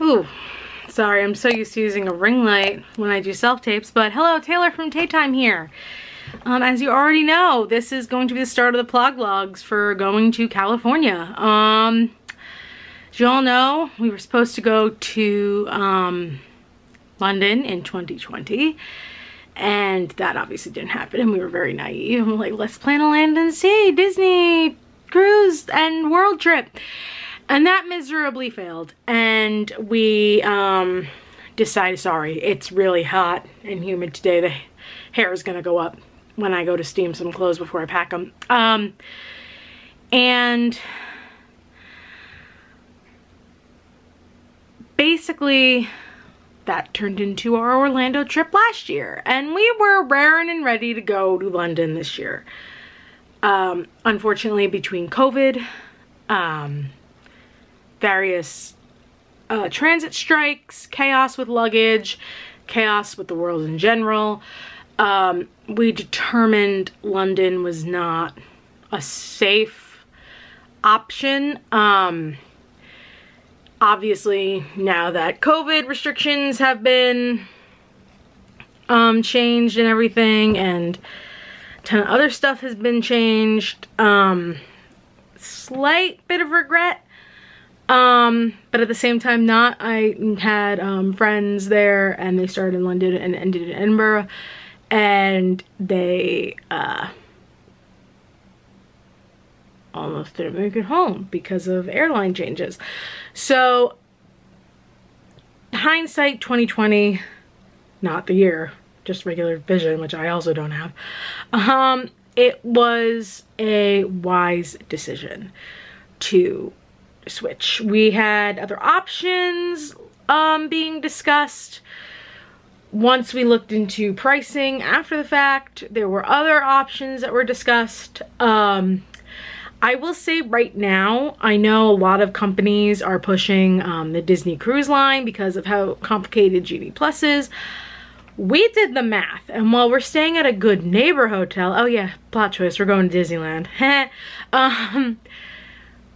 Ooh, sorry, I'm so used to using a ring light when I do self-tapes, but hello, Taylor from Tape Time here. As you already know, this is going to be the start of the plug logs for going to California. As you all know, we were supposed to go to London in 2020, and that obviously didn't happen, and we were very naive. I'm like, let's plan a land and sea, Disney cruise and world trip. And that miserably failed, and we decided, sorry, it's really hot and humid today. The hair is gonna go up when I go to steam some clothes before I pack them. And basically that turned into our Orlando trip last year, and we were raring and ready to go to London this year. Unfortunately, between COVID, various transit strikes, chaos with luggage, chaos with the world in general, we determined London was not a safe option. Obviously, now that COVID restrictions have been changed and everything, and a ton of other stuff has been changed, slight bit of regret. But at the same time not. I had friends there, and they started in London and ended in Edinburgh, and they almost didn't make it home because of airline changes. So hindsight 2020, not the year, just regular vision, which I also don't have, it was a wise decision to switch. We had other options being discussed. Once we looked into pricing after the fact, there were other options that were discussed. I will say right now, I know a lot of companies are pushing the Disney Cruise Line because of how complicated Genie Plus is. We did the math, and while we're staying at a Good Neighbor hotel, oh yeah, plot twist, we're going to Disneyland.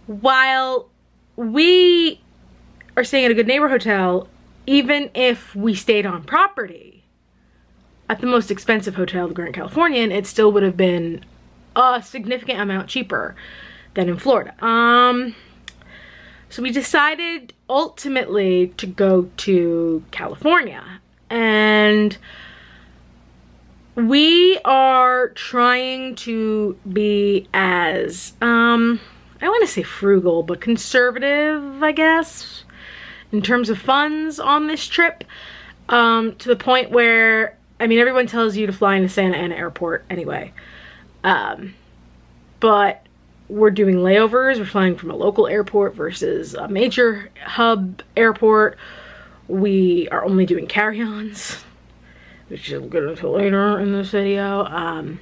While we are staying at a Good Neighbor hotel, even if we stayed on property at the most expensive hotel, the Grand Californian, it still would have been a significant amount cheaper than in Florida. So we decided ultimately to go to California, and we are trying to be as I want to say frugal, but conservative, I guess, in terms of funds on this trip, to the point where, I mean, everyone tells you to fly into Santa Ana Airport anyway, but we're doing layovers. We're flying from a local airport versus a major hub airport. We are only doing carry-ons, which you'll get into later in this video.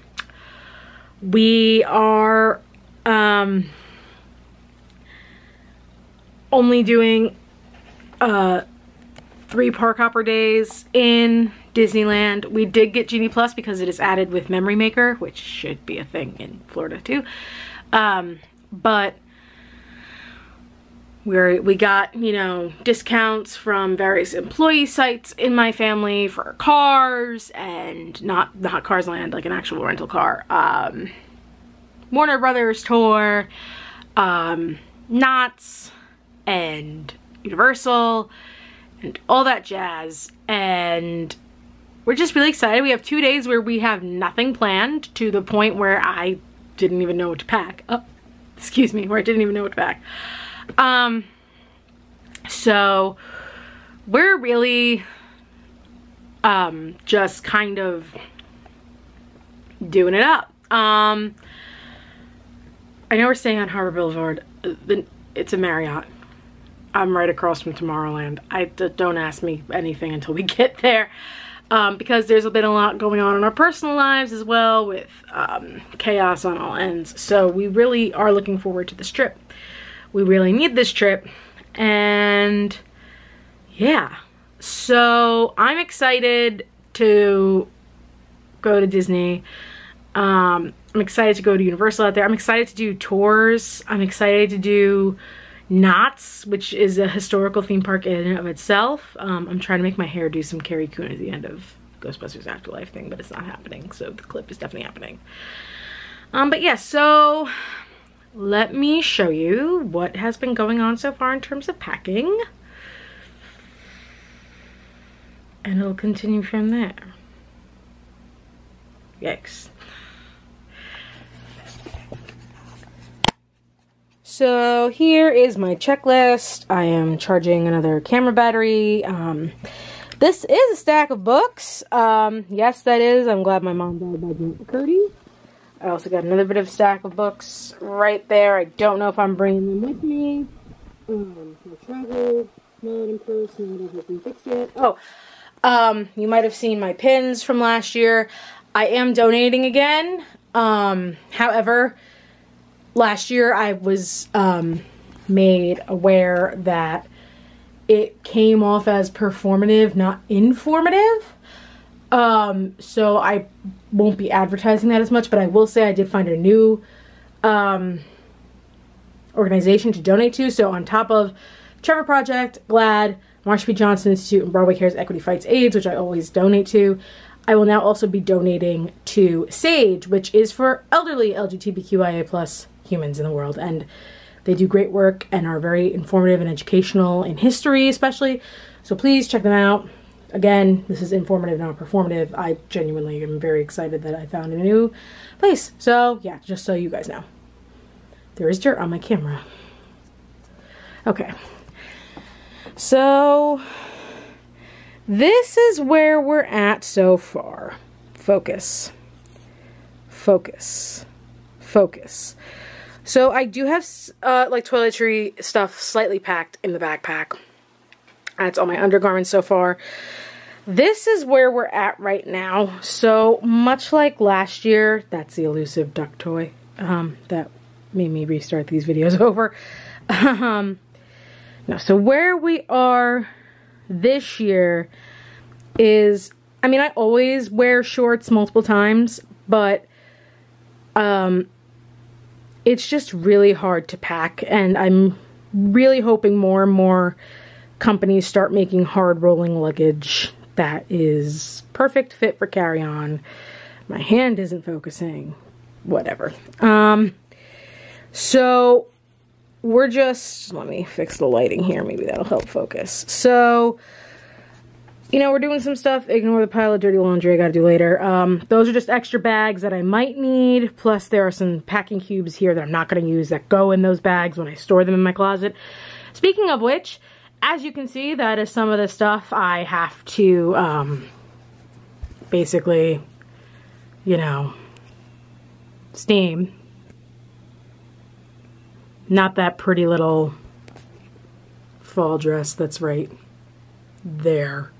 We are only doing 3 park hopper days in Disneyland. We did get Genie Plus because it is added with Memory Maker, which should be a thing in Florida too. But we got, you know, discounts from various employee sites in my family for cars, and not Cars Land, like an actual rental car. Warner Brothers tour, Knott's, and Universal, and all that jazz. And we're just really excited. We have 2 days where we have nothing planned, to the point where I didn't even know what to pack. Oh, excuse me, where I didn't even know what to pack. So we're really just kind of doing it up. I know we're staying on Harbor Boulevard. It's a Marriott. I'm right across from Tomorrowland. Don't ask me anything until we get there, because there's been a lot going on in our personal lives as well, with chaos on all ends. So we really are looking forward to this trip. We really need this trip, and yeah. So I'm excited to go to Disney. I'm excited to go to Universal out there. I'm excited to do tours. I'm excited to do, Knott's, which is a historical theme park in and of itself. I'm trying to make my hair do some Carrie Coon at the end of Ghostbusters Afterlife thing, but it's not happening, so the clip is definitely happening. But yeah, so let me show you what has been going on so far in terms of packing. And it'll continue from there. Yikes. So here is my checklist. I am charging another camera battery. This is a stack of books. Yes, that is. I'm glad my mom died by Jane McCurdy. I also got another bit of stack of books right there. I don't know if I'm bringing them with me. My travel, not in person, that hasn't been fixed yet. Oh, you might have seen my pins from last year. I am donating again. However, last year I was made aware that it came off as performative, not informative. So I won't be advertising that as much, but I will say I did find a new organization to donate to. So on top of Trevor Project, GLAAD, Marsha P. Johnson Institute, and Broadway Cares Equity Fights AIDS, which I always donate to, I will now also be donating to SAGE, which is for elderly LGBTQIA+ humans in the world. And they do great work and are very informative and educational in history especially. So please check them out. Again, this is informative, not performative. I genuinely am very excited that I found a new place. So yeah, just so you guys know. There is dirt on my camera. Okay. So this is where we're at so far. Focus. Focus. Focus. So I do have like toiletry stuff slightly packed in the backpack. That's all my undergarments so far. This is where we're at right now. So much like last year, that's the elusive duck toy that made me restart these videos over. No, so where we are this year is, I mean, I always wear shorts multiple times, but it's just really hard to pack, and I'm really hoping more and more companies start making hard rolling luggage that is perfect fit for carry-on. My hand isn't focusing. Whatever. So we're just, let me fix the lighting here. Maybe that'll help focus. So, you know, we're doing some stuff. Ignore the pile of dirty laundry I gotta do later. Those are just extra bags that I might need. Plus there are some packing cubes here that I'm not gonna use that go in those bags when I store them in my closet. Speaking of which, as you can see, that is some of the stuff I have to, basically, you know, steam. Not that pretty little fall dress that's right there.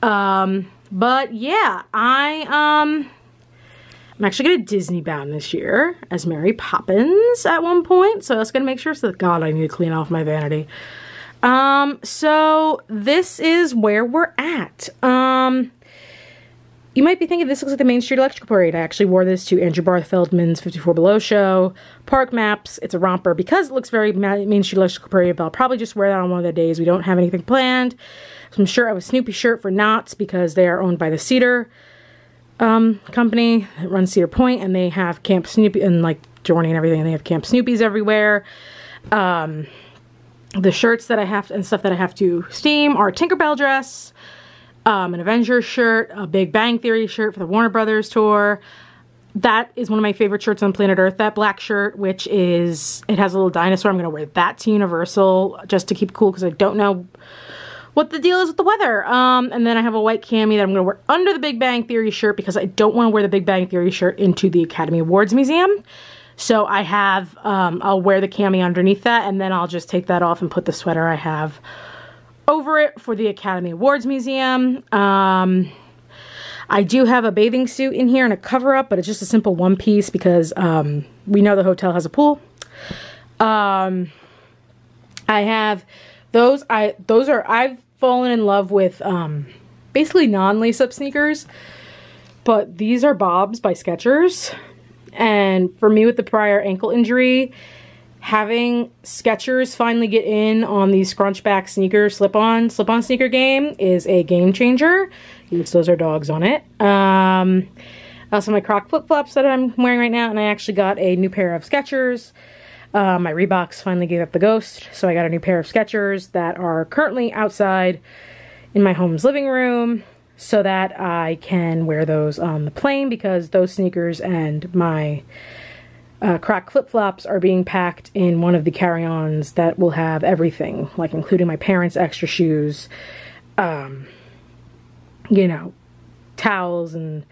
But yeah, I'm actually gonna Disney bound this year as Mary Poppins at one point, so I was gonna make sure, so God, I need to clean off my vanity. So this is where we're at. You might be thinking this looks like the Main Street Electrical Parade. I actually wore this to Andrew Barth Feldman's 54 Below show. Park Maps. It's a romper because it looks very Main Street Electrical Parade, but I'll probably just wear that on one of the days. We don't have anything planned. So I'm sure I have a Snoopy shirt for Knott's because they are owned by the Cedar company that runs Cedar Point, and they have Camp Snoopy and like Journey and everything. And they have Camp Snoopies everywhere. The shirts that I have and stuff that I have to steam are Tinkerbell dress, an Avengers shirt, a Big Bang Theory shirt for the Warner Brothers tour. That is one of my favorite shirts on planet Earth, that black shirt, which is, it has a little dinosaur. I'm going to wear that to Universal just to keep cool because I don't know what the deal is with the weather. And then I have a white cami that I'm going to wear under the Big Bang Theory shirt because I don't want to wear the Big Bang Theory shirt into the Academy Awards Museum. So I have, I'll wear the cami underneath that, and then I'll just take that off and put the sweater I have over it for the Academy Awards Museum. I do have a bathing suit in here and a cover-up, but it's just a simple one piece because we know the hotel has a pool. I have those. I've fallen in love with basically non-lace-up sneakers, but these are Bob's by Skechers. And for me with the prior ankle injury, having Skechers finally get in on the scrunchback sneaker slip-on sneaker game is a game changer. Yes, those are dogs on it. Also my Croc flip-flops that I'm wearing right now, and I actually got a new pair of Skechers. My Reeboks finally gave up the ghost, so I got a new pair of Skechers that are currently outside in my home's living room so that I can wear those on the plane, because those sneakers and my Croc flip-flops are being packed in one of the carry-ons that will have everything, like including my parents' extra shoes, you know, towels, and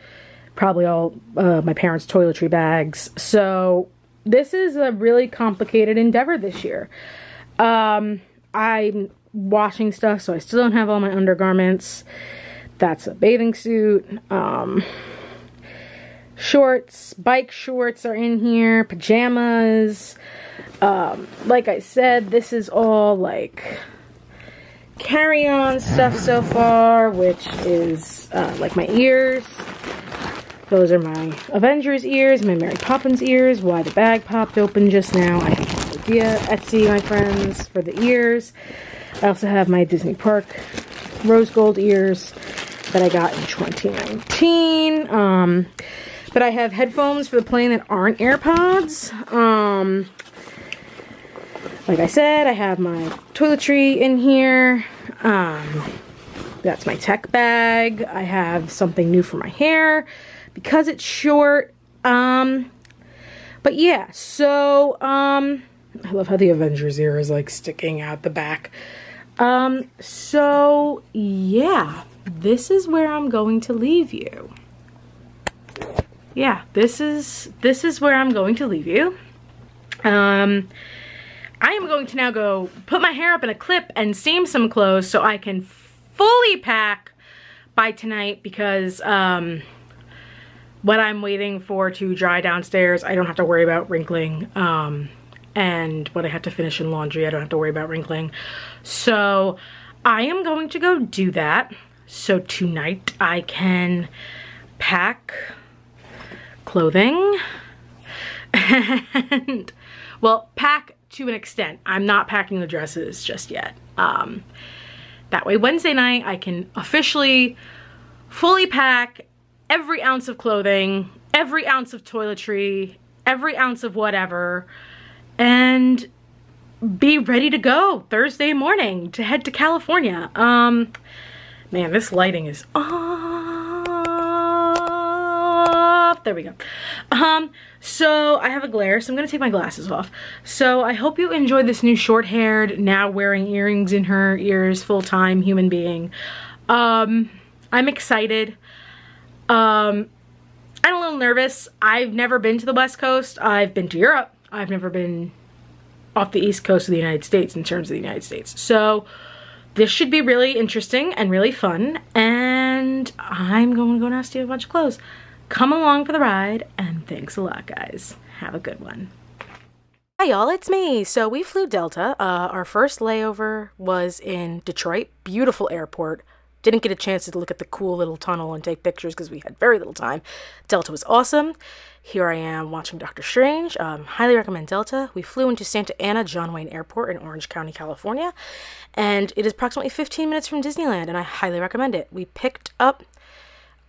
probably all my parents' toiletry bags. So this is a really complicated endeavor this year. I'm washing stuff, so I still don't have all my undergarments. That's a bathing suit. Shorts, bike shorts are in here, pajamas. Like I said, this is all like carry-on stuff so far, which is like my ears. Those are my Avengers ears, my Mary Poppins ears. Why the bag popped open just now, I have no idea. Etsy, my friends, for the ears. I also have my Disney Park rose gold ears that I got in 2019. But I have headphones for the plane that aren't AirPods. Like I said, I have my toiletry in here. That's my tech bag. I have something new for my hair because it's short. But yeah, so I love how the Avengers ear is like sticking out the back. So yeah, this is where I'm going to leave you. Yeah, this is where I'm going to leave you. I am going to now go put my hair up in a clip and steam some clothes so I can fully pack by tonight, because what I'm waiting for to dry downstairs, I don't have to worry about wrinkling. And what I have to finish in laundry, I don't have to worry about wrinkling. So I am going to go do that, so tonight I can pack clothing and, well, pack to an extent. I'm not packing the dresses just yet. That way Wednesday night I can officially fully pack every ounce of clothing, every ounce of toiletry, every ounce of whatever, and be ready to go Thursday morning to head to California. Man, this lighting is off. There we go. So I have a glare, so I'm gonna take my glasses off. So I hope you enjoyed this new short-haired, now wearing earrings in her ears, full-time human being. I'm excited. I'm a little nervous. I've never been to the West Coast. I've been to Europe. I've never been off the East Coast of the United States in terms of the United States. So this should be really interesting and really fun, and I'm going to go now steal a bunch of clothes. Come along for the ride, and thanks a lot, guys. Have a good one. Hi y'all, it's me. So we flew Delta. Our first layover was in Detroit. Beautiful airport. Didn't get a chance to look at the cool little tunnel and take pictures because we had very little time. Delta was awesome. Here I am watching Doctor Strange. Highly recommend Delta. We flew into Santa Ana John Wayne Airport in Orange County, California, and it is approximately 15 minutes from Disneyland, and I highly recommend it. We picked up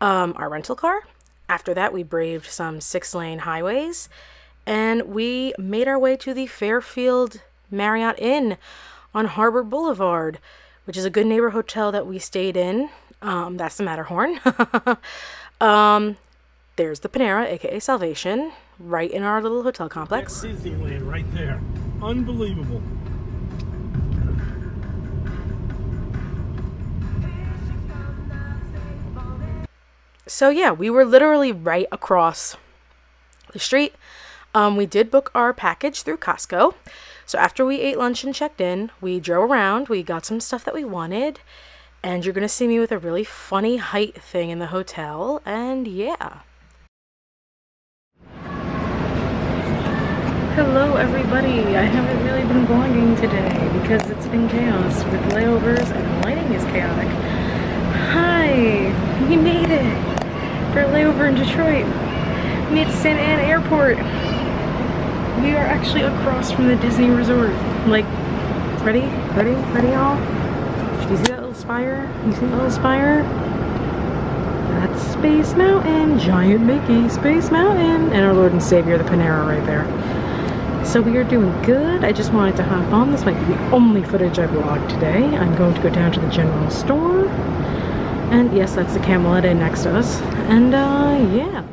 our rental car. After that, we braved some 6-lane highways, and we made our way to the Fairfield Marriott Inn on Harbor Boulevard, which is a good neighbor hotel that we stayed in. That's the Matterhorn. There's the Panera, aka Salvation, right in our little hotel complex. That's Disneyland right there. Unbelievable. So yeah, we were literally right across the street. We did book our package through Costco. So after we ate lunch and checked in, we drove around, we got some stuff that we wanted, and you're gonna see me with a really funny height thing in the hotel, and yeah. Hello everybody, I haven't really been vlogging today because it's been chaos with layovers and the lighting is chaotic. Hi, we made it! For a layover in Detroit. We made it to Santa Ana Airport. We are actually across from the Disney Resort. Like, ready? Ready? Ready, y'all? Do you see that little spire? You see that little spire? That's Space Mountain. Giant Mickey, Space Mountain. And our Lord and Savior, the Panera right there. So we are doing good. I just wanted to hop on. This might be the only footage I vlogged today. I'm going to go down to the general store. And yes, that's the Camelot Inn next to us. And yeah.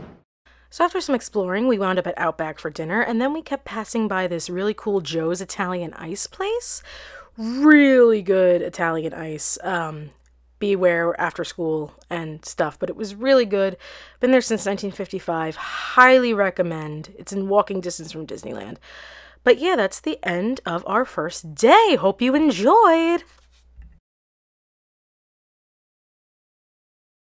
So after some exploring, we wound up at Outback for dinner, and then we kept passing by this really cool Joe's Italian Ice place. Really good Italian ice. Beware after school and stuff, but it was really good. Been there since 1955. Highly recommend. It's in walking distance from Disneyland. But yeah, that's the end of our first day. Hope you enjoyed.